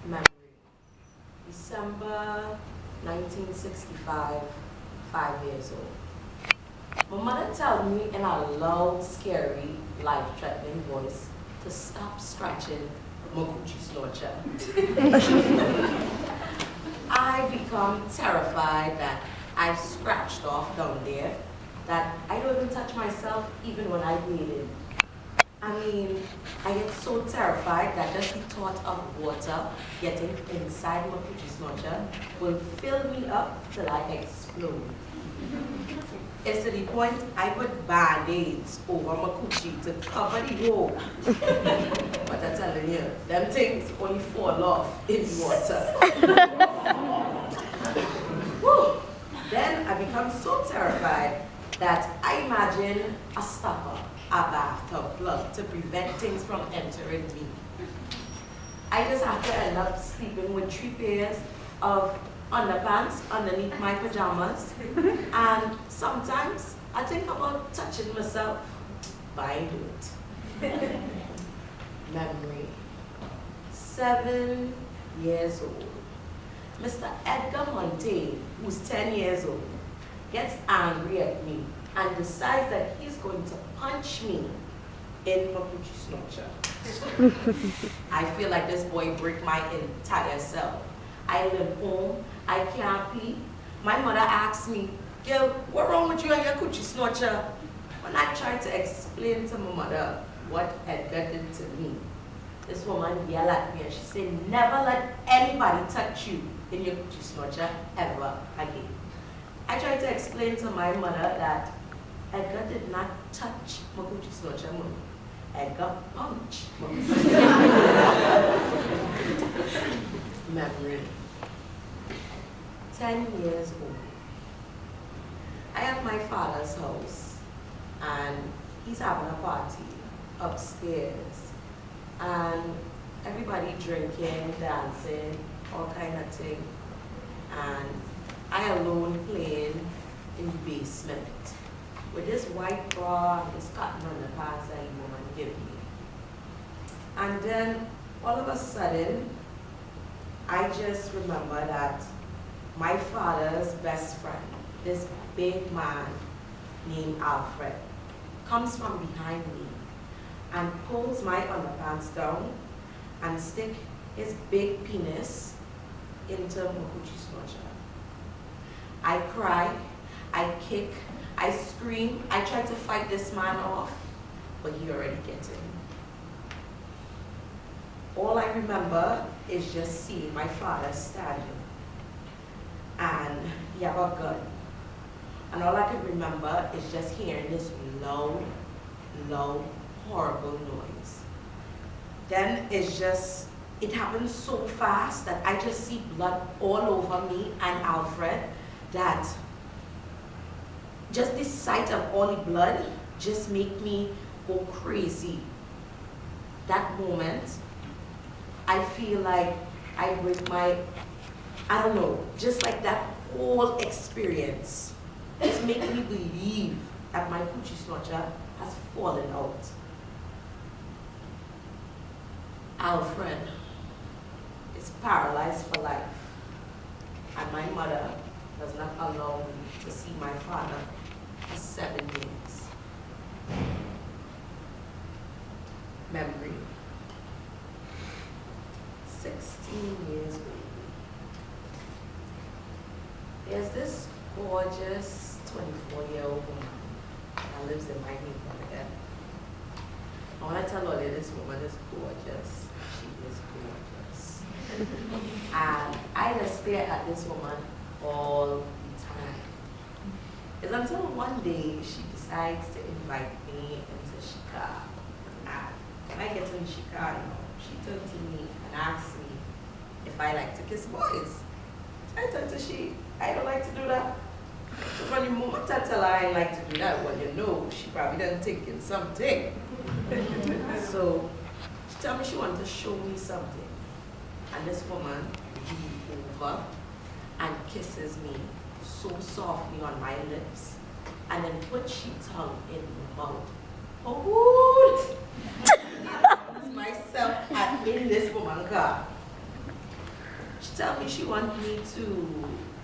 Memory. December 1965, 5 years old. My mother told me in a loud, scary, life-threatening voice to stop scratching my coochie snorcher. I become terrified that I've scratched off down there, that I don't even touch myself even when I bleed. I mean, I get so terrified that just the thought of water getting inside my coochie snorcher will fill me up till I explode. It's to the point I put band-aids over my coochie to cover the hole. But I'm telling you, them things only fall off in the water. Whew. Then I become so terrified that I imagine a stopper, a bathtub plug to prevent things from entering me. I just have to end up sleeping with 3 pairs of underpants underneath my pajamas. And sometimes I think about touching myself, but I do it. Memory. 7 years old. Mr. Edgar Montague, who's 10 years old, gets angry at me and decides that he's going to punch me in my coochie snorcher. I feel like this boy break my entire self. I live home, I can't pee. My mother asks me, "Girl, what wrong with you and your coochie snorcher?" When I tried to explain to my mother what Edgar did to me, this woman yelled at me and she said, "Never let anybody touch you in your coochie snorcher ever again." I tried to explain to my mother that Edgar did not touch my coochie snorcher, Mom. Edgar punched my coochie snorcher. Memory. 10 years old. I am at my father's house and he's having a party upstairs and everybody drinking, dancing, all kind of thing, and I alone playing in the basement with this white bra and this cotton underpants that the woman gave me. And then all of a sudden I just remember that my father's best friend, this big man named Alfred, comes from behind me and pulls my underpants down and stick his big penis into my coochie snorcher. I cry, I kick, I scream, I try to fight this man off, but he already gets in. All I remember is just seeing my father standing, and he have a gun. And all I can remember is just hearing this loud, horrible noise. Then it happened so fast that I just see blood all over me and Alfred, that just the sight of all the blood just make me go crazy. That moment, I feel like I break my, I don't know, just like that whole experience just make me believe that my coochie snorcher has fallen out. Alfred is paralyzed for life, and my mother does not allow me to see my father for 7 years. Memory. 16 years old. There's this gorgeous 24-year-old woman that lives in my neighborhood. I want to tell all you, this woman is gorgeous. She is gorgeous. And I just stare at this woman all the time. It's until one day she decides to invite me into Chicago. And when I get in Chicago, she turned to me and asked me if I like to kiss boys. I turned to she, I don't like to do that. So from the moment I tell her I like to do that, well, you know, she probably doesn't think it's something. So she told me she wanted to show me something. And this woman leans over and kisses me so softly on my lips, and then put she tongue in my mouth. Oh, myself in this woman's car. She tell me she want me to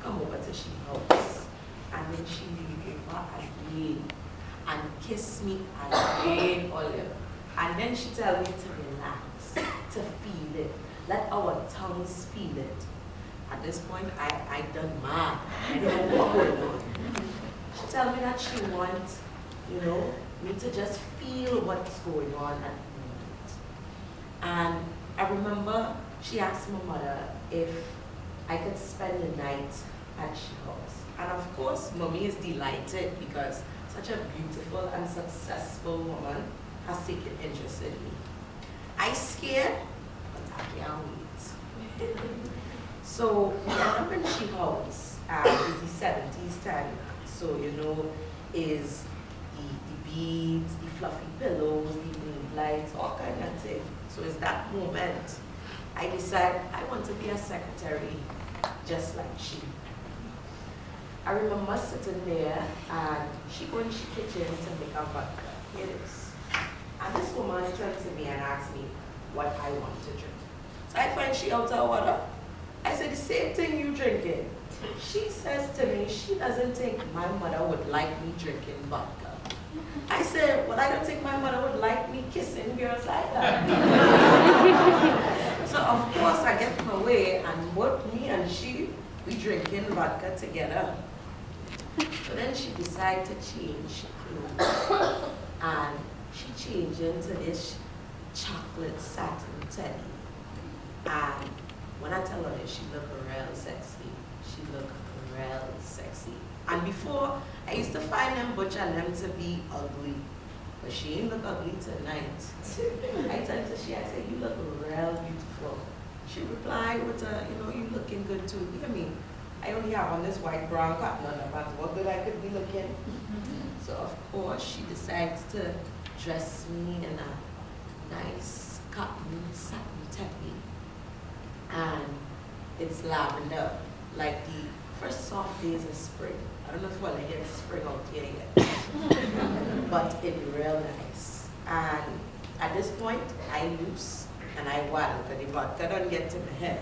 come over to she house. And then she leave her again and kiss me again, Olive. And then she tell me to relax, to feel it. Let our tongues feel it. At this point, I done mad. I don't know what going on. She tell me that she want, you know, me to just feel what's going on at the moment. And I remember she asked my mother if I could spend the night at she house. And of course, mommy is delighted because such a beautiful and successful woman has taken interest in me. I scared, but I can't wait. So we end up in she house. It's the 70s time. So, you know, is the beads, the fluffy pillows, the moon lights, all kind of things. So it's that moment I decide I want to be a secretary just like she. I remember sitting there and she go in the kitchen to make a vodka. Here it is. And this woman turned to me and asked me what I want to drink. So I find she out of water. I said, the same thing you drinking. She says to me, she doesn't think my mother would like me drinking vodka. I said, well, I don't think my mother would like me kissing girls like that. So of course I get my way and both me and she, we drinking vodka together. So then she decided to change clothes and she changed into this chocolate satin teddy. And when I tell her that she looked real sexy, she looked real sexy. And before, I used to find them butch and them to be ugly. But she ain't look ugly tonight. I turned to she, I said, you look real beautiful. She replied with a, you know, you looking good too. You hear me? I only have on this white brown cotton on the back. What good I could be looking? So of course, she decides to dress me in a nice cotton satin teddy. And it's lavender, like the first soft days of spring. I don't know if we'll get spring out here yet, but it's real nice. And at this point, I loose and I wild, because the vodka don't get to my head.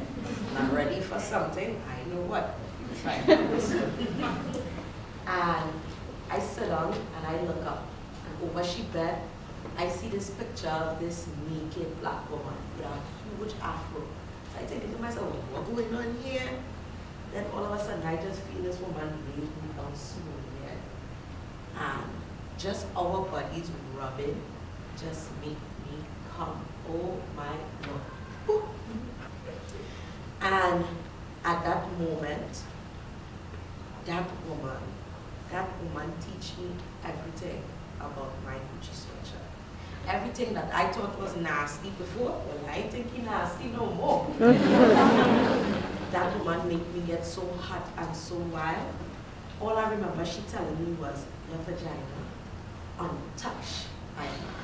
I'm ready for something, I know what. And I sit down and I look up, and over she bed, I see this picture of this naked black woman with a huge afro. I think to myself, what's going on here? Then all of a sudden, I just feel this woman lay me down smoothly. And just our bodies rubbing just make me come. Oh my God. And at that moment, that woman teach me everything about my Gucci sweatshirt. Everything that I thought was nasty before, well, I ain't think it nasty no more. That woman made me get so hot and so wild. All I remember she telling me was, your vagina, untouched by man.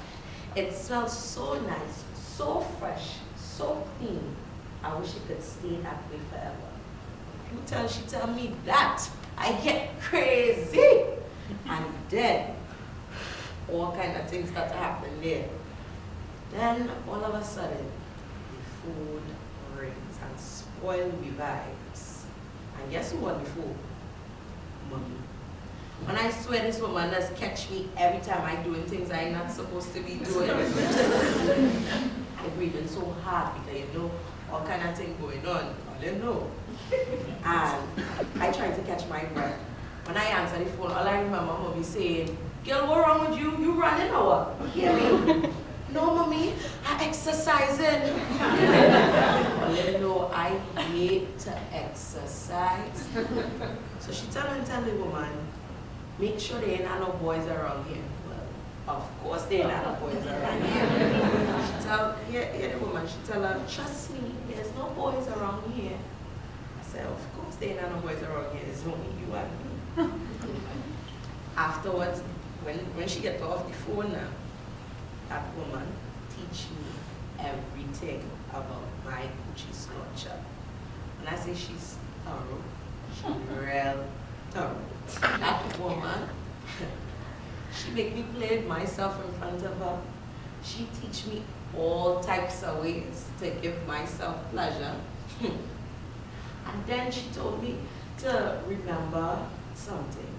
It smells so nice, so fresh, so clean. I wish it could stay that way forever. She tell me that, I get crazy. And then, all kind of things that happen there. Then all of a sudden, the food rings and spoil me vibes. And guess who won the food? Mommy. When I swear this woman does catch me every time I doing things I'm not supposed to be doing. I'm breathing so hard because you know all kind of thing going on. I don't know. And I try to catch my breath. When I answer the phone, all I remember mommy saying, girl, what's wrong with you? You running or what? You hear me? No, mommy, I'm exercising. Well, you know, I hate to exercise. So she tell the woman, make sure there ain't no boys around here. Well, of course there ain't no boys around here. She tell, the woman, she tell her, trust me, there's no boys around here. I said, of course there ain't no boys around here. It's only you and me. Afterwards, when she gets off the phone now, that woman teach me everything about my Gucci sculpture. When I say she's thorough, she's real thorough. That woman, she make me play myself in front of her. She teach me all types of ways to give myself pleasure. And then she told me to remember something.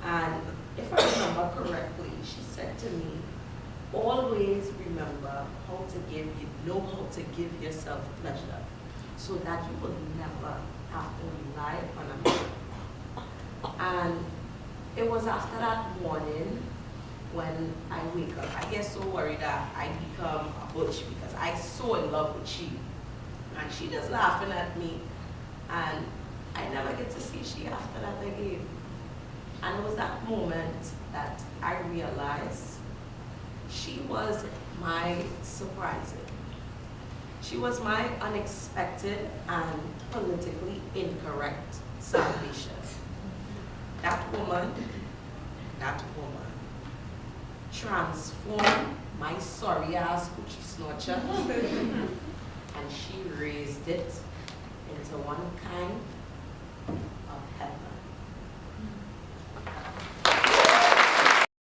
And if I remember correctly, she said to me, always remember know how to give yourself pleasure so that you will never have to rely on a man. And it was after that morning when I wake up, I get so worried that I become a butch because I so in love with she. And she just laughing at me. And I never get to see she after that again. And it was that moment that I realized she was my surprising. She was my unexpected and politically incorrect salvation. That woman transformed my sorry ass coochie snatcher and she raised it into one kind